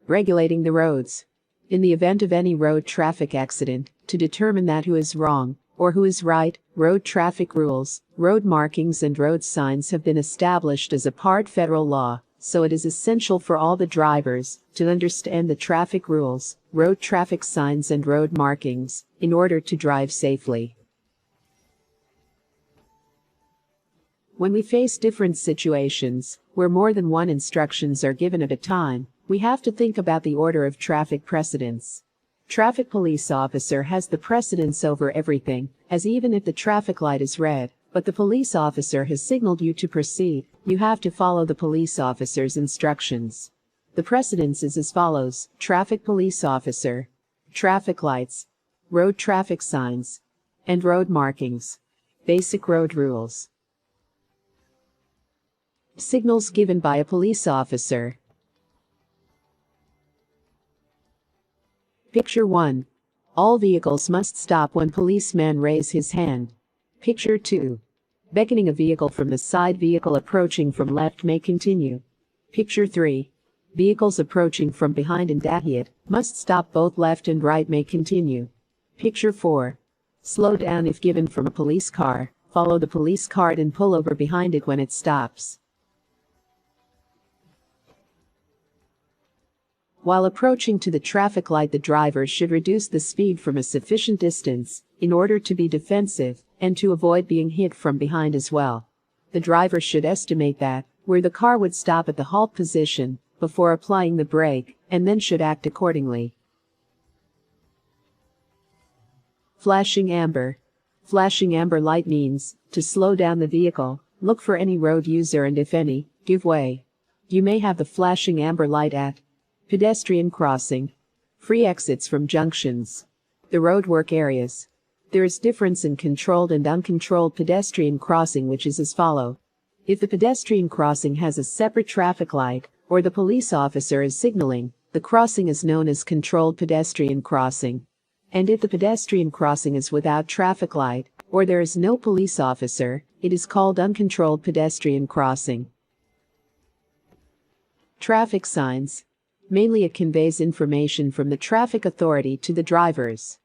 Regulating the roads. In the event of any road traffic accident, to determine that who is wrong or who is right, road traffic rules, road markings and road signs have been established as a part federal law, so it is essential for all the drivers to understand the traffic rules, road traffic signs and road markings, in order to drive safely. When we face different situations, where more than one instructions are given at a time, we have to think about the order of traffic precedence. Traffic police officer has the precedence over everything, as even if the traffic light is red, but the police officer has signaled you to proceed, you have to follow the police officer's instructions. The precedence is as follows: traffic police officer, traffic lights, road traffic signs, and road markings. Basic road rules. Signals given by a police officer. Picture 1. All vehicles must stop when policeman raise his hand. Picture 2. Beckoning a vehicle from the side, vehicle approaching from left may continue. Picture 3. Vehicles approaching from behind and ahead must stop, both left and right may continue. Picture 4. Slow down if given from a police car, follow the police cart and pull over behind it when it stops. While approaching to the traffic light, the driver should reduce the speed from a sufficient distance in order to be defensive and to avoid being hit from behind as well. The driver should estimate that where the car would stop at the halt position before applying the brake, and then should act accordingly. Flashing amber. Flashing amber light means to slow down the vehicle, look for any road user, and if any, give way. You may have the flashing amber light at pedestrian crossing, free exits from junctions, the roadwork areas. There is difference in controlled and uncontrolled pedestrian crossing, which is as follow. If the pedestrian crossing has a separate traffic light, or the police officer is signaling, the crossing is known as controlled pedestrian crossing. And if the pedestrian crossing is without traffic light, or there is no police officer, it is called uncontrolled pedestrian crossing. Traffic signs. Mainly it conveys information from the traffic authority to the drivers.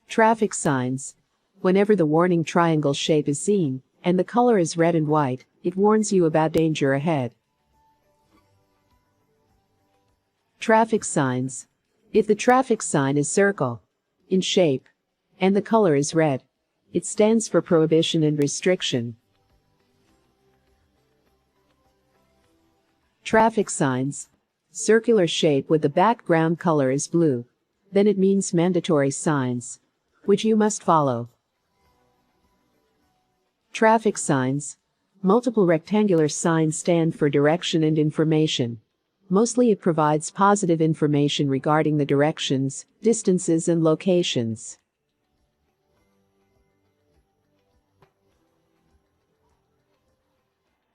Traffic signs. Whenever the warning triangle shape is seen, and the color is red and white, it warns you about danger ahead. Traffic signs. If the traffic sign is circle in shape, and the color is red, it stands for prohibition and restriction. Traffic signs. Circular shape with the background color is blue. Then it means mandatory signs, which you must follow. Traffic signs. Multiple rectangular signs stand for direction and information. Mostly it provides positive information regarding the directions, distances, and locations.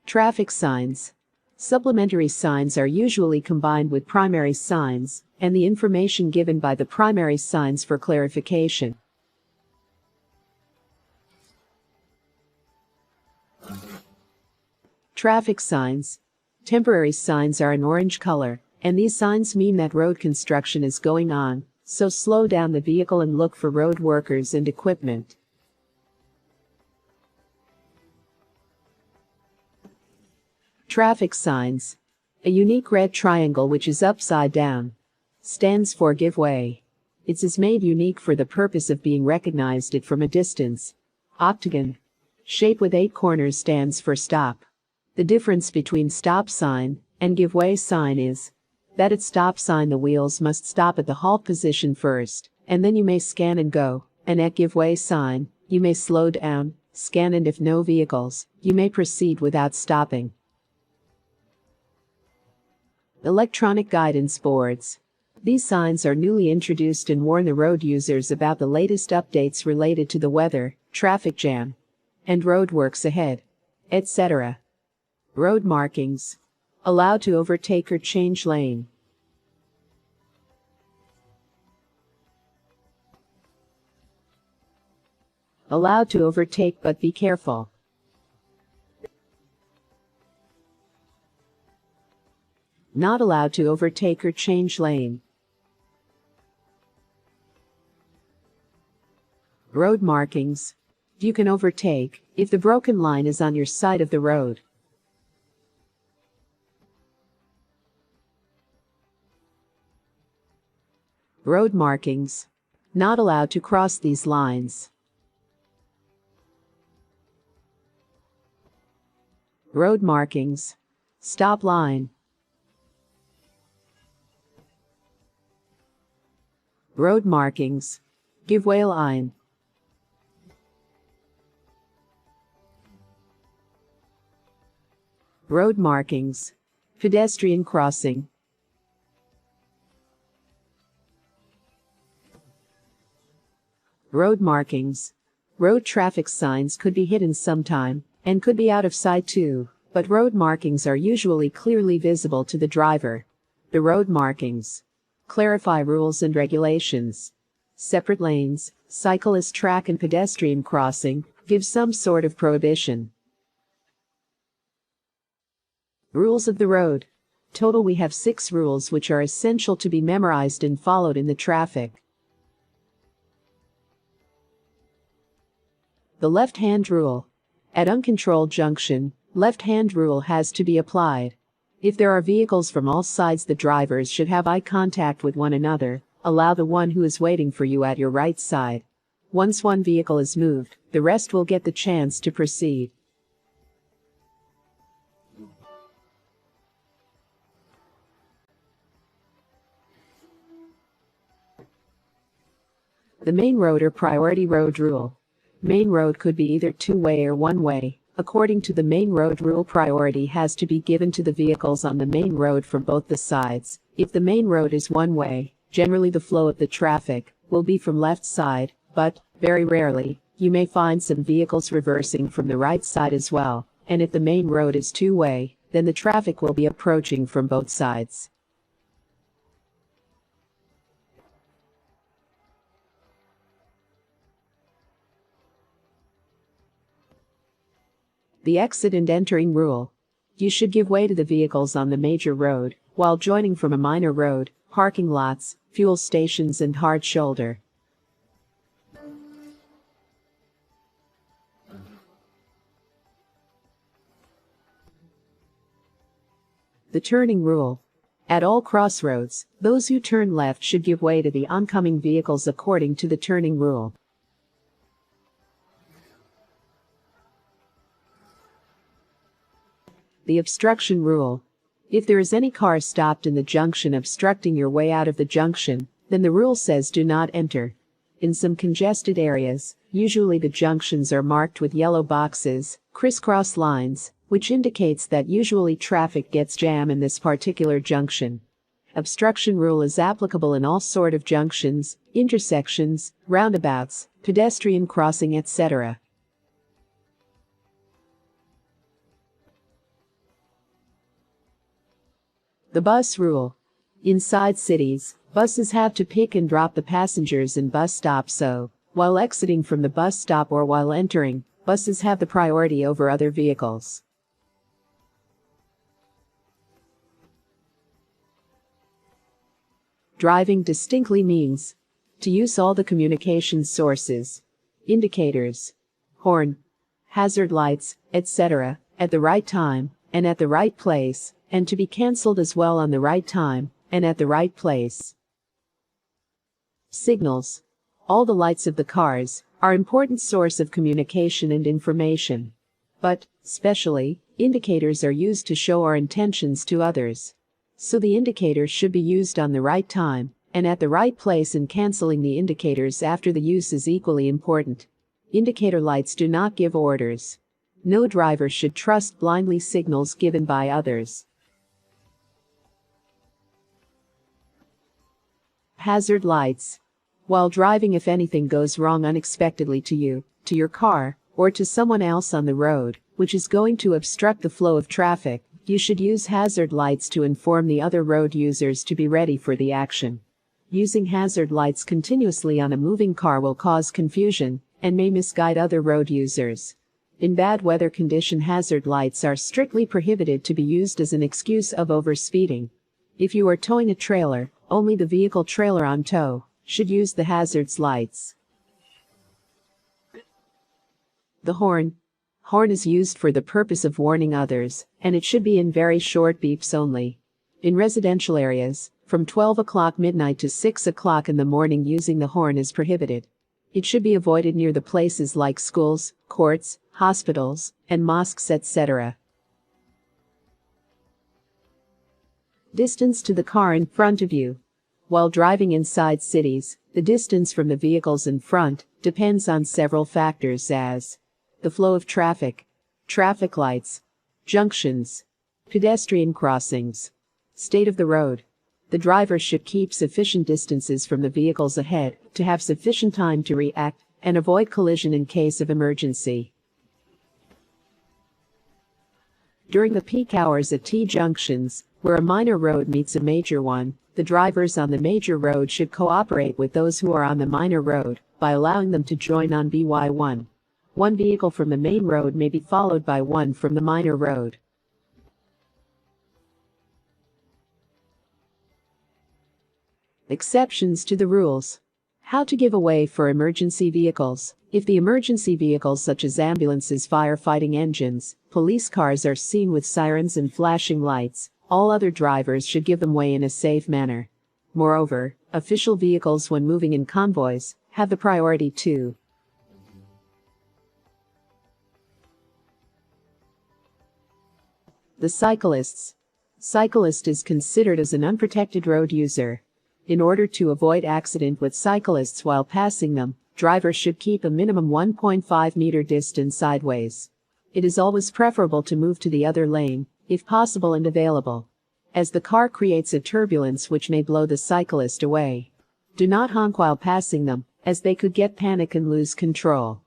Traffic signs. Supplementary signs are usually combined with primary signs, and the information given by the primary signs for clarification. Traffic signs. Temporary signs are an orange color, and these signs mean that road construction is going on, so slow down the vehicle and look for road workers and equipment. Traffic signs. A unique red triangle which is upside down stands for give way. It is made unique for the purpose of being recognized it from a distance. Octagon shape with 8 corners stands for stop. The difference between stop sign and give way sign is that at stop sign the wheels must stop at the halt position first, and then you may scan and go, and at give way sign, you may slow down, scan, and if no vehicles, you may proceed without stopping. Electronic guidance boards. These signs are newly introduced and warn the road users about the latest updates related to the weather, traffic jam, and roadworks ahead, etc. Road markings. Allowed to overtake or change lane. Allowed to overtake but be careful. Not allowed to overtake or change lane. Road markings. You can overtake if the broken line is on your side of the road. Road markings. Not allowed to cross these lines. Road markings. Stop line. Road markings. Give way line. Road markings. Pedestrian crossing. Road markings. Road traffic signs could be hidden sometime, and could be out of sight too, but road markings are usually clearly visible to the driver. The road markings. Clarify rules and regulations. Separate lanes, cyclist track and pedestrian crossing, give some sort of prohibition. Rules of the road. Total we have 6 rules which are essential to be memorized and followed in the traffic. The left-hand rule. At uncontrolled junction, left-hand rule has to be applied. If there are vehicles from all sides, the drivers should have eye contact with one another. Allow the one who is waiting for you at your right side. Once one vehicle is moved, the rest will get the chance to proceed. The main road or priority road rule. Main road could be either two-way or one-way. According to the main road rule, priority has to be given to the vehicles on the main road from both the sides. If the main road is one-way, generally the flow of the traffic will be from left side, but, very rarely, you may find some vehicles reversing from the right side as well, and if the main road is two-way, then the traffic will be approaching from both sides. The exit and entering rule. You should give way to the vehicles on the major road, while joining from a minor road, parking lots, fuel stations and hard shoulder. The turning rule. At all crossroads, those who turn left should give way to the oncoming vehicles according to the turning rule. The obstruction rule. If there is any car stopped in the junction obstructing your way out of the junction, then the rule says do not enter. In some congested areas, usually the junctions are marked with yellow boxes, crisscross lines, which indicates that usually traffic gets jammed in this particular junction. Obstruction rule is applicable in all sort of junctions, intersections, roundabouts, pedestrian crossing, etc. The bus rule. Inside cities, buses have to pick and drop the passengers in bus stops, so, while exiting from the bus stop or while entering, buses have the priority over other vehicles. Driving distinctly means to use all the communication sources, indicators, horn, hazard lights, etc., at the right time and at the right place, and to be cancelled as well on the right time and at the right place. Signals. All the lights of the cars are an important source of communication and information. But, especially, indicators are used to show our intentions to others. So the indicators should be used on the right time and at the right place, and cancelling the indicators after the use is equally important. Indicator lights do not give orders. No driver should trust blindly signals given by others. Hazard lights. While driving, if anything goes wrong unexpectedly to you, to your car, or to someone else on the road, which is going to obstruct the flow of traffic, you should use hazard lights to inform the other road users to be ready for the action. Using hazard lights continuously on a moving car will cause confusion and may misguide other road users. In bad weather condition, hazard lights are strictly prohibited to be used as an excuse of overspeeding. If you are towing a trailer, only the vehicle trailer on tow should use the hazards lights. The horn. Horn is used for the purpose of warning others, and it should be in very short beeps only. In residential areas, from 12 o'clock midnight to 6 o'clock in the morning using the horn is prohibited. It should be avoided near the places like schools, courts, hospitals, and mosques, etc. Distance to the car in front of you. While driving inside cities, the distance from the vehicles in front depends on several factors as the flow of traffic, traffic lights, junctions, pedestrian crossings, state of the road. The driver should keep sufficient distances from the vehicles ahead to have sufficient time to react and avoid collision in case of emergency. During the peak hours at T-junctions, where a minor road meets a major one, the drivers on the major road should cooperate with those who are on the minor road by allowing them to join on BY1. One vehicle from the main road may be followed by one from the minor road. Exceptions to the rules. How to give way for emergency vehicles. If the emergency vehicles such as ambulances, firefighting engines, police cars are seen with sirens and flashing lights, all other drivers should give them way in a safe manner. Moreover, official vehicles when moving in convoys have the priority too. The cyclists. Cyclist is considered as an unprotected road user. In order to avoid accident with cyclists while passing them, drivers should keep a minimum 1.5 meter distance sideways. It is always preferable to move to the other lane, if possible and available, as the car creates a turbulence which may blow the cyclist away. Do not honk while passing them, as they could get panic and lose control.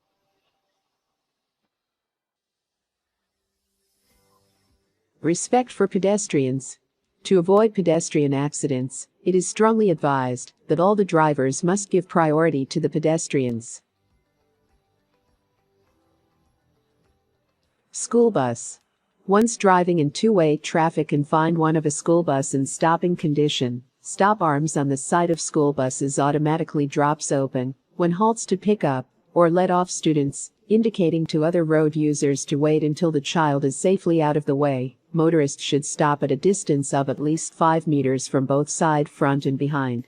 Respect for pedestrians. To avoid pedestrian accidents, it is strongly advised that all the drivers must give priority to the pedestrians. School bus. Once driving in two-way traffic and find one of a school bus in stopping condition, stop arms on the side of school buses automatically drops open when halts to pick up or let off students, indicating to other road users to wait until the child is safely out of the way. Motorists should stop at a distance of at least 5 meters from both side, front and behind.